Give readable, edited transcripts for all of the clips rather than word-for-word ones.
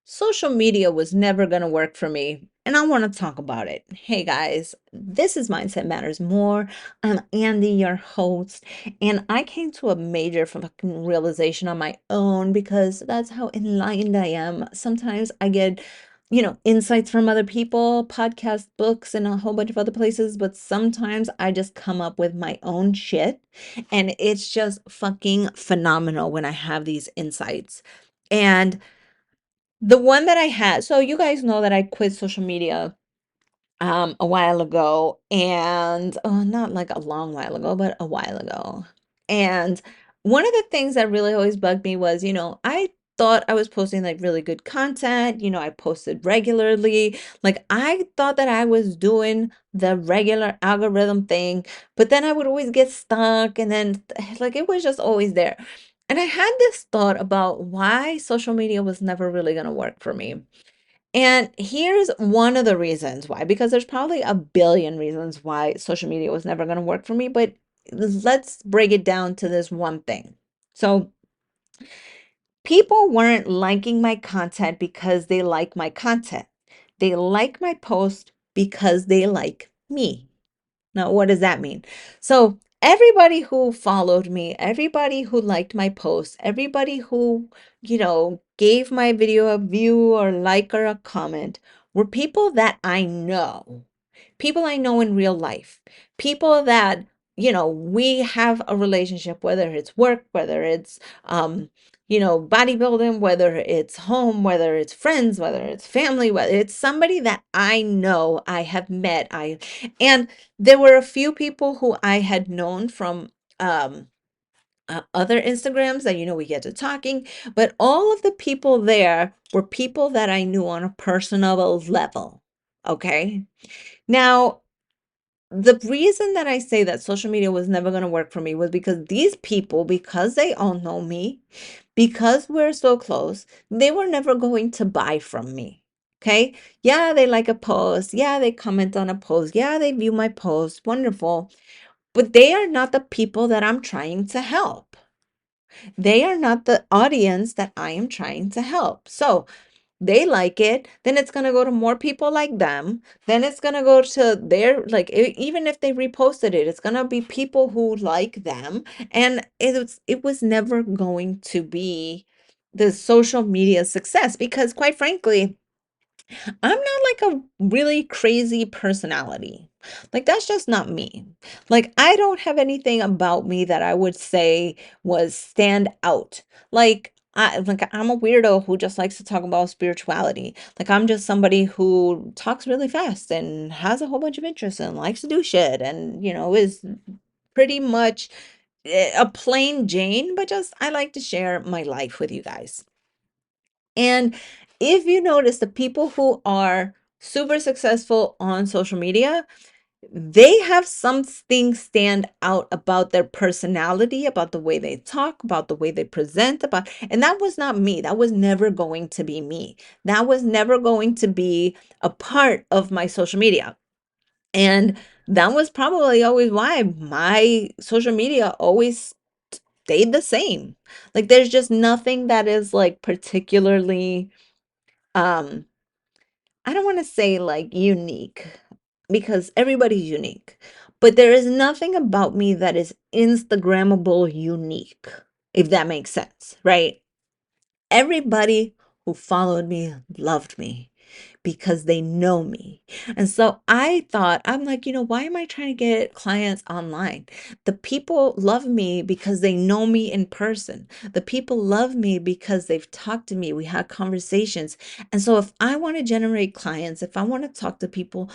Social media was never going to work for me, and I want to talk about it. Hey guys, this is Mindset Matters More. I'm Andy, your host, and I came to a major fucking realization on my own because that's how enlightened I am. Sometimes I get, insights from other people, podcasts, books, and a whole bunch of other places, but sometimes I just come up with my own shit, and it's just fucking phenomenal when I have these insights. And the one that I had, so you guys know that I quit social media a while ago, and not like a long while ago, but a while ago. And one of the things that really always bugged me was, I thought I was posting like really good content, I posted regularly. Like I thought that I was doing the regular algorithm thing, but then I would always get stuck and then like it was just always there. And I had this thought about why social media was never really going to work for me. And here's one of the reasons why, because there's probably a billion reasons why social media was never going to work for me, but let's break it down to this one thing. So, people weren't liking my content because they like my content. They like my post because they like me. Now, what does that mean? So, everybody who followed me, everybody who liked my post, everybody who, gave my video a view or like or a comment were people that I know, people I know in real life, people that, we have a relationship, whether it's work, whether it's, bodybuilding, whether it's home, whether it's friends, whether it's family, whether it's somebody that I know, I have met, and there were a few people who I had known from other Instagrams that, we get to talking, but all of the people there were people that I knew on a personal level. Okay. Now, the reason that I say that social media was never going to work for me was because these people, because they all know me, because we're so close, they were never going to buy from me. Okay. Yeah, they like a post. Yeah, they comment on a post. Yeah, they view my post. Wonderful. But they are not the people that I'm trying to help. They are not the audience that I am trying to help. So they like it, then it's going to go to more people like them. Then it's going to go to their, like, even if they reposted it, it's going to be people who like them. And it was never going to be the social media success because, quite frankly, I'm not like a really crazy personality. Like that's just not me. Like I don't have anything about me that I would say was stand out. I'm a weirdo who just likes to talk about spirituality. Like I'm just somebody who talks really fast and has a whole bunch of interests and likes to do shit and is pretty much a plain Jane, but just I like to share my life with you guys. And if you notice the people who are super successful on social media, they have something stand out about their personality, about the way they talk, about the way they present, and that was not me. That was never going to be me. That was never going to be a part of my social media. And that was probably always why my social media always stayed the same. Like there's just nothing that is like particularly um I don't want to say like unique because everybody's unique, but there is nothing about me that is Instagrammable unique, if that makes sense, right? Everybody who followed me loved me because they know me. And so I thought, I'm like, why am I trying to get clients online? The people love me because they know me in person. The people love me because they've talked to me. We had conversations. And so if I want to generate clients, if I want to talk to people,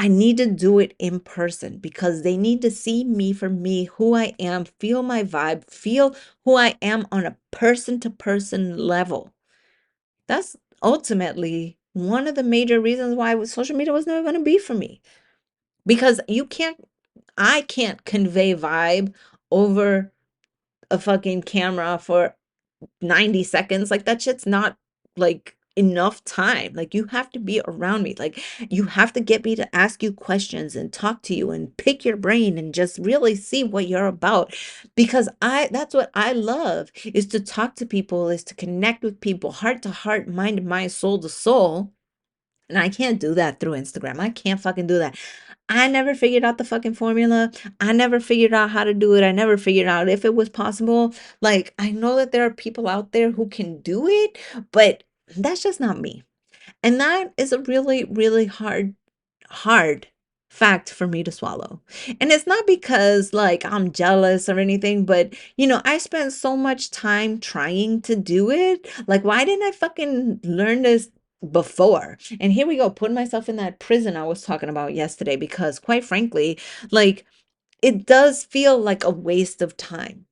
I need to do it in person because they need to see me for me, who I am, feel my vibe, feel who I am on a person to person level. That's ultimately one of the major reasons why social media was never going to be for me because I can't convey vibe over a fucking camera for 90 seconds. Like that shit's not like enough time. Like, you have to be around me. Like, you have to get me to ask you questions and talk to you and pick your brain and just really see what you're about. Because that's what I love, is to talk to people, is to connect with people, heart to heart, mind to mind, soul to soul. And I can't do that through Instagram. I can't fucking do that. I never figured out the fucking formula. I never figured out how to do it. I never figured out if it was possible. Like, I know that there are people out there who can do it, but that's just not me. And that is a really, really hard fact for me to swallow. And it's not because like I'm jealous or anything, but I spent so much time trying to do it. Like, why didn't I fucking learn this before? And here we go, putting myself in that prison I was talking about yesterday, because quite frankly, like, it does feel like a waste of time.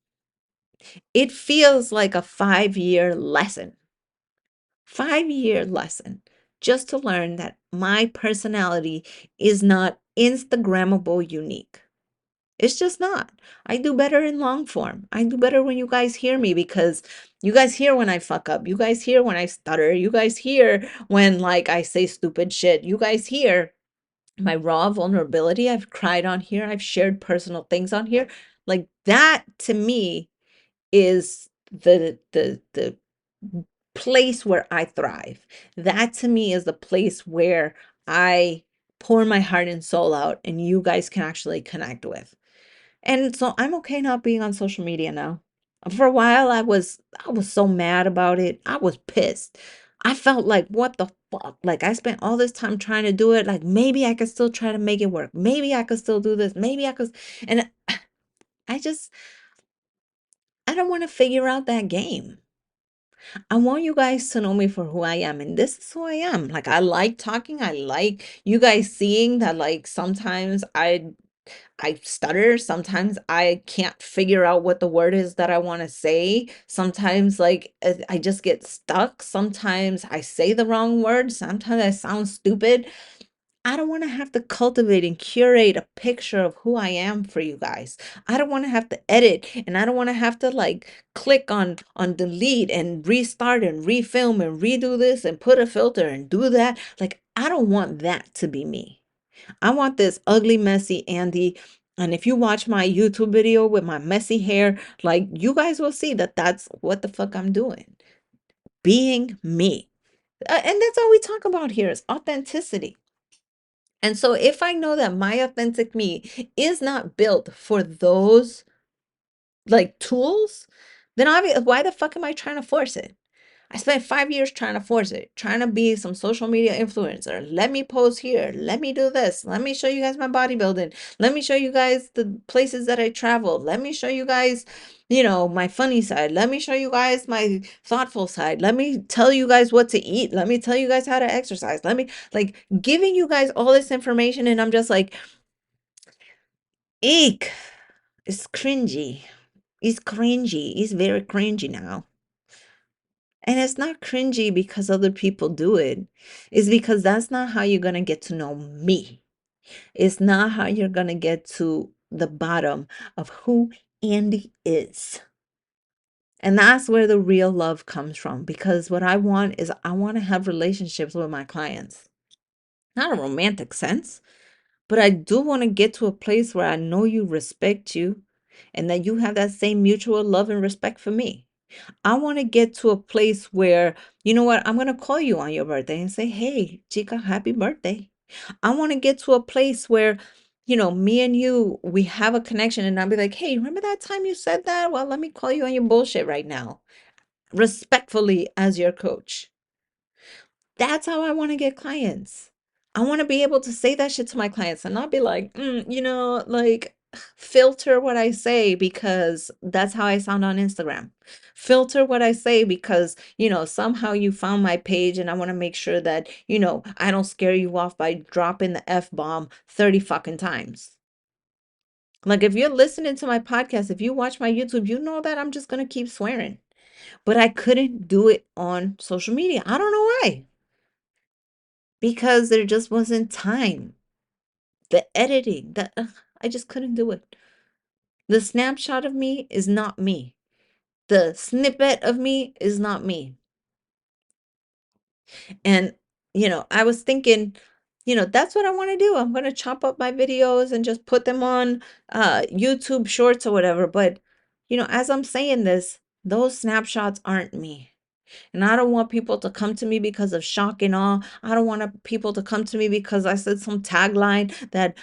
It feels like a 5-year lesson. 5-year lesson just to learn that my personality is not Instagrammable unique. It's just not. I do better in long form. I do better when you guys hear me, because you guys hear when I fuck up. You guys hear when I stutter. You guys hear when like I say stupid shit. You guys hear my raw vulnerability. I've cried on here. I've shared personal things on here. Like, that to me is the place where I thrive. That to me is the place where I pour my heart and soul out and you guys can actually connect with. And so I'm okay not being on social media now. For a while I was so mad about it. I was pissed. I felt like, what the fuck? Like, I spent all this time trying to do it. Like, maybe I could still try to make it work. Maybe I could still do this. Maybe I could. And I just, I don't want to figure out that game. I want you guys to know me for who I am, and this is who I am. Like, I like talking. I like you guys seeing that, like, sometimes I stutter, sometimes I can't figure out what the word is that I want to say. Sometimes like I just get stuck. Sometimes I say the wrong word. Sometimes I sound stupid. I don't want to have to cultivate and curate a picture of who I am for you guys. I don't want to have to edit, and I don't want to have to like click on delete and restart and refilm and redo this and put a filter and do that. Like, I don't want that to be me. I want this ugly, messy Andy. And if you watch my YouTube video with my messy hair, like, you guys will see that that's what the fuck I'm doing. Being me. And that's all we talk about here is authenticity. And so if I know that my authentic me is not built for those like tools, then why the fuck am I trying to force it? I spent 5 years trying to force it, trying to be some social media influencer. Let me post here. Let me do this. Let me show you guys my bodybuilding. Let me show you guys the places that I travel. Let me show you guys, my funny side. Let me show you guys my thoughtful side. Let me tell you guys what to eat. Let me tell you guys how to exercise. Let me, like, giving you guys all this information. And I'm just like, eek, it's cringy. It's cringy. It's very cringy now. And it's not cringy because other people do it. It's because that's not how you're going to get to know me. It's not how you're going to get to the bottom of who Andy is. And that's where the real love comes from. Because what I want is I want to have relationships with my clients. Not a romantic sense, but I do want to get to a place where I know you, respect you, and that you have that same mutual love and respect for me. I want to get to a place where, you know what, I'm going to call you on your birthday and say, hey, chica, happy birthday. I want to get to a place where, me and you, we have a connection, and I'll be like, hey, remember that time you said that? Well, let me call you on your bullshit right now, respectfully as your coach. That's how I want to get clients. I want to be able to say that shit to my clients and not be like, like, filter what I say because that's how I sound on Instagram. Filter what I say because, somehow you found my page and I want to make sure that, I don't scare you off by dropping the F bomb 30 fucking times. Like, if you're listening to my podcast, if you watch my YouTube, you know that I'm just going to keep swearing. But I couldn't do it on social media. I don't know why. Because there just wasn't time. The editing, I just couldn't do it. The snapshot of me is not me. The snippet of me is not me. And, I was thinking, that's what I want to do. I'm going to chop up my videos and just put them on YouTube shorts or whatever. But, as I'm saying this, those snapshots aren't me. And I don't want people to come to me because of shock and awe. I don't want people to come to me because I said some tagline that,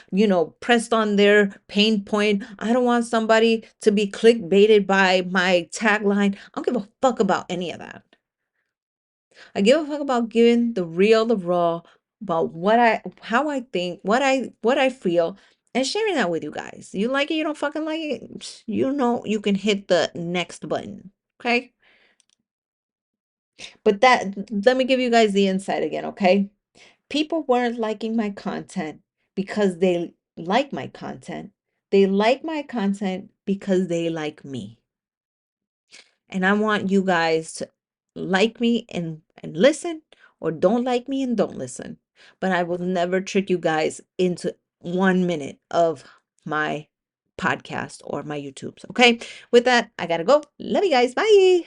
pressed on their pain point. I don't want somebody to be clickbaited by my tagline. I don't give a fuck about any of that. I give a fuck about giving the real, the raw, about how I think, what I feel, and sharing that with you guys. You like it, you don't fucking like it, you can hit the next button. Okay? But let me give you guys the insight again, okay? People weren't liking my content because they like my content. They like my content because they like me. And I want you guys to like me and listen, or don't like me and don't listen. But I will never trick you guys into 1 minute of my podcast or my YouTubes. Okay. With that, I gotta go. Love you guys. Bye.